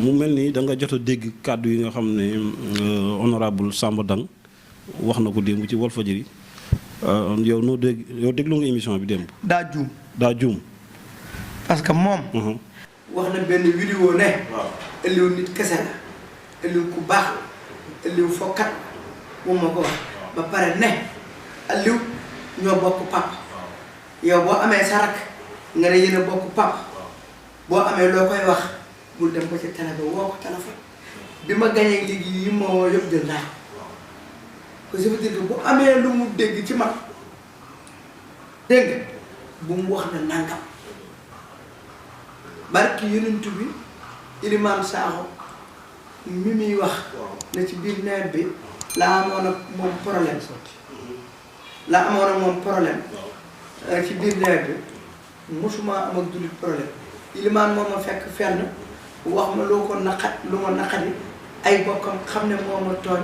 mu mel ni da nga jot a dégg kàddu yi nga xam ne honorable Samba Dang wax na ko démb ci Walfadjri yow noo dégg yow déglu nga émission bi démb. daa juum. parce que moom. wax na benn vidéo ne. waaw Aliou nit kese la. Aliou ku baax la. Aliou fokkat moom moo ko wax. ba pare ne Aliou ñoo bokk papa. yow boo amee sa rakk nga ne yéen a bokk papa. boo amee loo koy wax bul dem ko ci télé ba woo ko téléphone. bi ma gañee léegi yi ma woo yëpp jël naa ko. ça veut dire que bu amee lu mu dégg ci mag dégg nga bu mu wax na nangam. barki yonent bi Ilimaan Saaxo mi muy wax ne ci biir nawet bi laa amoon ak moom problème ci biir nawet bi mosuma am ak jullit problème Ilimaan moo ma fekk fenn wax ma lu ma naqari ay bokkam xam ne moo ma tooñ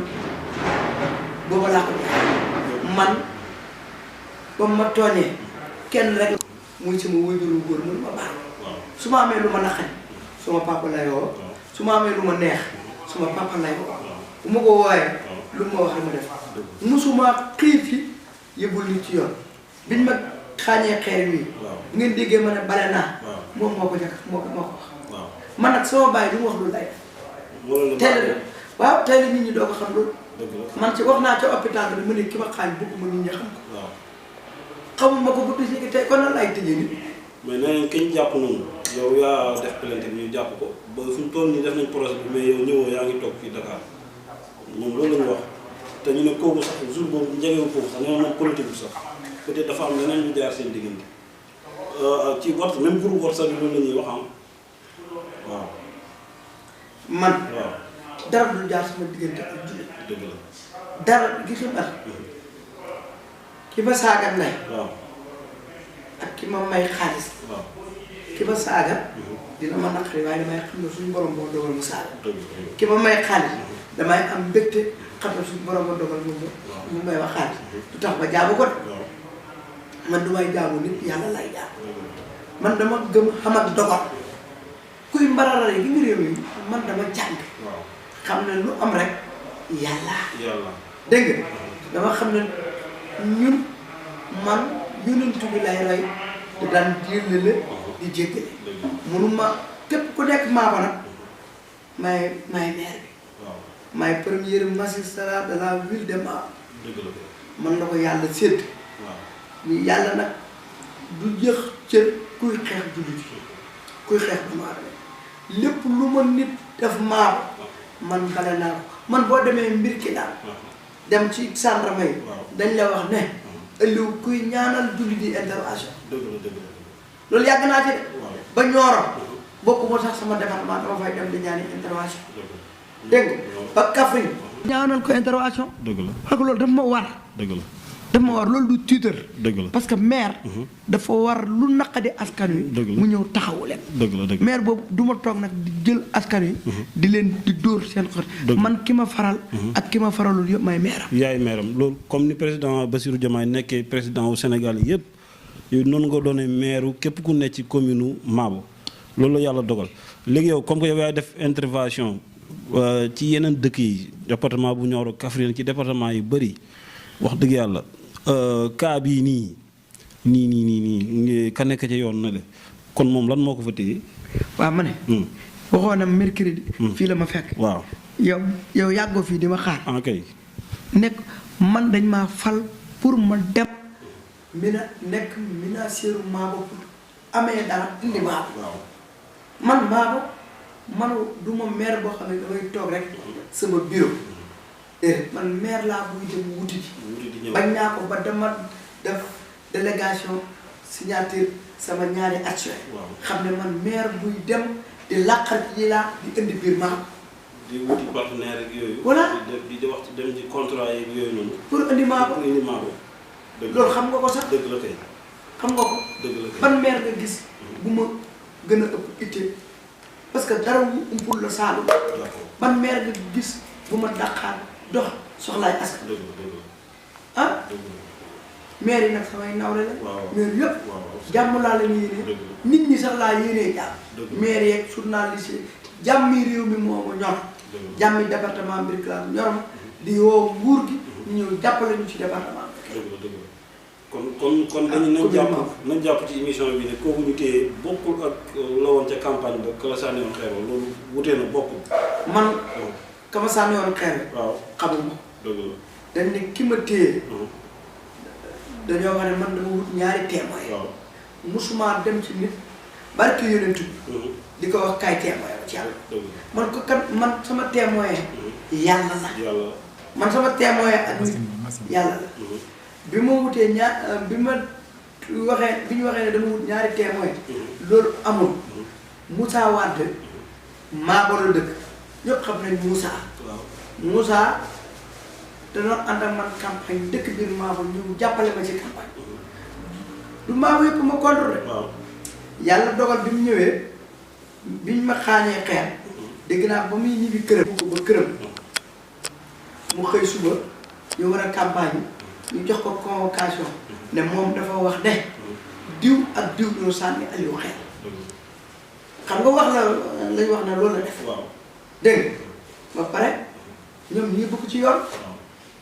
booba laa ko def man ba ma tooñee kenn rek muy sama wëjuru góor mënu ma baal su ma amee lu ma naqari suma papa lay woo su ma amee lu ma neex suma papa lay woo bu ma ko wooyee lu ma wax ma def musuma xiif fi yëbul nit ci yoon biñ ma xaañee xeer wi bu ngeen déggee ma ne bale naa moom moo ko moo ko wax man nag sama bàyyi lu mu wax lu lay tey la waaw tey la nit ñi doo ko xam loolu man ci wax naa ca hôpital bi mu ne ki ma xaañ bëgguma nit ñi xam ko xamuma ko bu tuuti tey kon nan lay tëjee nit mais nee nañ ki ñu jàpp noonu yow yaa def plainte bi ñu jàpp ko ba fu ñu toll nii def nañ procès bi mais yow ñëwoo yaa ngi toog fii Dakar moom loolu la ñu wax te ñu ne kooku sax jour boobu njegewul foofu sax nee na moom politique sax peut-être dafa am leneen ñu jaar seen diggante ci WhatsApp même groupe WhatsApp bi loolu la ñuy wax waaw. man. waaw dara du jaar sama diggante ak jullit. dëgg la dara gis nga ki ma saaga nay. waaw. ak ki ma may xaalis. waaw ki ma saaga. dina ma naqari waaye damay xam ne suñu borom boo dogal mu saaga. ki ma may xaalis. damay am mbégte xam ne suñu borom boo dogal mu may wax xaalis. du tax ma jaamu ko de. man du may jaamu nit yàlla lay jaamu. man dama gëm xam ak dogal. kuy mbaralal yi gi nga réew yi man dama jàng. xam ne lu am rek yàlla. dégg nga dama xam ne ñun man. yonent bi lay roy di daan jéllale di jéggale mënuma képp ku nekk maaba nag maay maire bi maay premier magistrat de la ville de Maaba man la ko yàlla sédd ñu yàlla nag du jëx cër kuy xeex jullit kuy xeex bu Maaba lépp lu ma nit def Maaba man bale naa ko man boo demee mbir ki daal dem ci gendarme yi dañ la wax ne Aliou kuy ñaanal julli di intervention. dëgg la loolu yàgg naa ci de. ba Nioro bokkuma sax sama département dama fay dem di ñaani intervention. dégg nga ba Kaffrine. ñaanal ko intervention. dëgg la parce que loolu dafa ma war. dëgg la dafa ma war loolu du tiitar. dëgg la parce que maire. dafa war lu naqadi askan wi. mu ñëw taxawu leen. dëgg la maire boobu du ma toog nag di jël askan wi. di leen di dóor seen xër. man ki ma faral. ak ki ma faralul yëpp may maire am. yaay maire am loolu comme ni président Bassirou Diomaye nekkee président wu Sénégal yëpp yow noonu nga doonee maire képp ku nekk ci commune Maabo loolu la yàlla dogal léegi yow comme que yow yaay def intervention ci yeneen dëkk yi département bu Nioro Kaffrine ci département yu bëri wax dëgg yàlla. cas bii nii ka nekk ca yoon na de kon moom lan moo ko fa téye. waaw ma ne. waxoon na mercredi. fii la ma fekk. waaw yow yàggoo fii di ma xaar. ah kay. nekk man dañ maa fal pour ma dem. nekk ministère Maabo pour amee dara indi Maabo. man Maabo man du ma maire boo xam ne damay toog rek sama bureau. man maire laa buy dem wuti ji bañ naa ko ba dama def délégation signature sama ñaari action xam ne man maire buy dem di làqal yi laa di indi biir Maabo di wuti partenaire ak yooyu voilà di wax ci dem ci contrat yeeg yooyu noonu pour indi Maabo loolu xam nga ko sax dëgg la kay xam nga ko dëgg la kay ban maire nga gis bu ma gën a ëpp itte parce que dara wu umpul la Saalum ban maire nga gis bu ma dàqaar dox soxlaay askan. ah maire yi nag samay nawle la. maire yëpp jàmm laa la ñu yéenee. nit ñi sax laa yéenee jàmm. maire yeeg journaliste jàmmi réew mi moo ma ñor jàmmi département Birkelane ñor ma di woo nguur gi ñu ñëw jàppale ñu ci département dëgg kon nañ jàpp ci émission bi ne kooku ñu téye bokkul ak la woon ca campagne ba ka la sànni woon xeer loolu wutee na bokkul man ka ma sànni woon xeer waaw xamuma dëgg la dañ ne ki ma téye dañoo wax ne man dama wut ñaari témoin waaw musuma dem ci nit barke yonent bi di ko wax kaay témoin ci yàlla man ko kan man sama témoin yàlla la man sama témoin ak nit yàlla la bi ma wutee bi ñu waxee ne dama wut ñaari témoin loolu amul Moussa Wade Maabo la dëkk ñëpp xam nañ Moussa danoon ànd ak man campagne dëkk biir Maabo ñu jàppale ma ci campagne du Maabo yëpp ma contre rek yàlla dogal bi mu ñëwee biñ ma xaañee xeer dégg naa ba muy ñibbi këram ba këram mu xëy suba ñu war a campagne ñu jox ko convocation ne moom dafa wax ne diw ak diw ñoo sànni Aliou xeer xam nga wax la lañ wax ne loolu la def dégg ba pare ñoom ñu bëgg ci yoon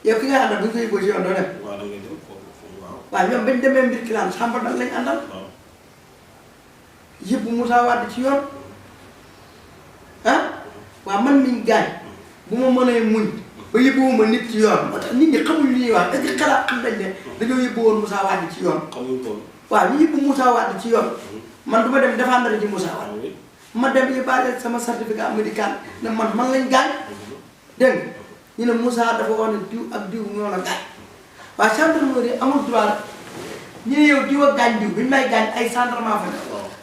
yow ki nga àndal bu ñu ko yóbboo ci yoon doo dem waaw ñoom bañ demee Birkelane Samba dal lañ àndal yëpp Moussa Wade ci yoon waaw man miñ gaañ bu ma mënee muñ ba yóbbuwuma nit ci yoon moo tax nit ñi xamuñ li ñuy wax est-ce que xalaat xam nañ ne dañoo yóbbu woon Moussa Wade ci yoon waaw ñu yóbbu Moussa Wade ci yoon man du ma dem défendre ci Moussa Wade ma dem yóbbaale sama certificat médical ne man lañ gaañ dégg ñu ne Moussa dafa wax ne diw ak diw ñoo la gaañ waaye gendarmerie amul droit ñu ne yow diw ak gaañ diw bi ñu may gaañ ay gendarme fa ne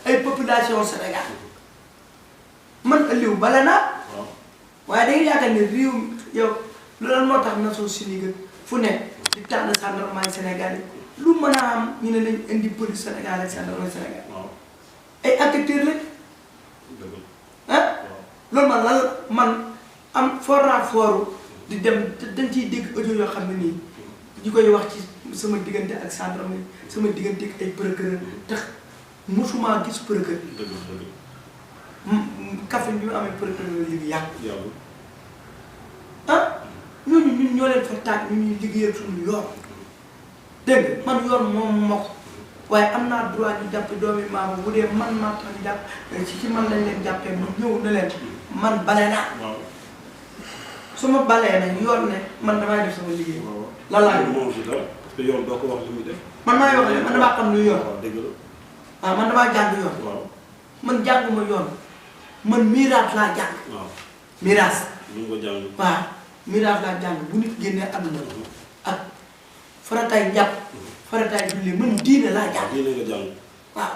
ay population Sénégal man Aliou bale naa waaye da ngay yaakaar ne réew yow loolu moo tax Nations Unies fu ne di tànn gendarme Sénégal yi lu mën a am ñu ne nañ indi police Sénégal ak gendarme Sénégal ay enquêteurs lañ loolu man am fooru di dem dañ ciy dégg audio yoo xam ne nii ñi koy wax ci sama diggante ak gendarme sama diggante ak ay procureur tax musuma gis procureur Kaffrine bi mu amee procureur léegi yàgg ñooñu ñun ñoo leen fa taaj ñu ñuy liggéeyal suñu yoon dégg nga man yoon moom moo ko waaye am naa droit ñu jàpp doomi maama bu dee man maa tax ñu jàpp ci man lañ leen jàppee mu ñëw na leen man bale naa su ma balee nag yoon ne man damay def sama liggéey lan laa moom si dara parce que yoon doo ko wax li muy def man maay wax man damaa xam lu yoon waaw man damaa jàng yoon man jànguma yoon man miraas laa jàng miraas waaw miraas laa jàng bu nit génnee àdduna ak farataay njàpp farataay julli man diine laa jàng waaw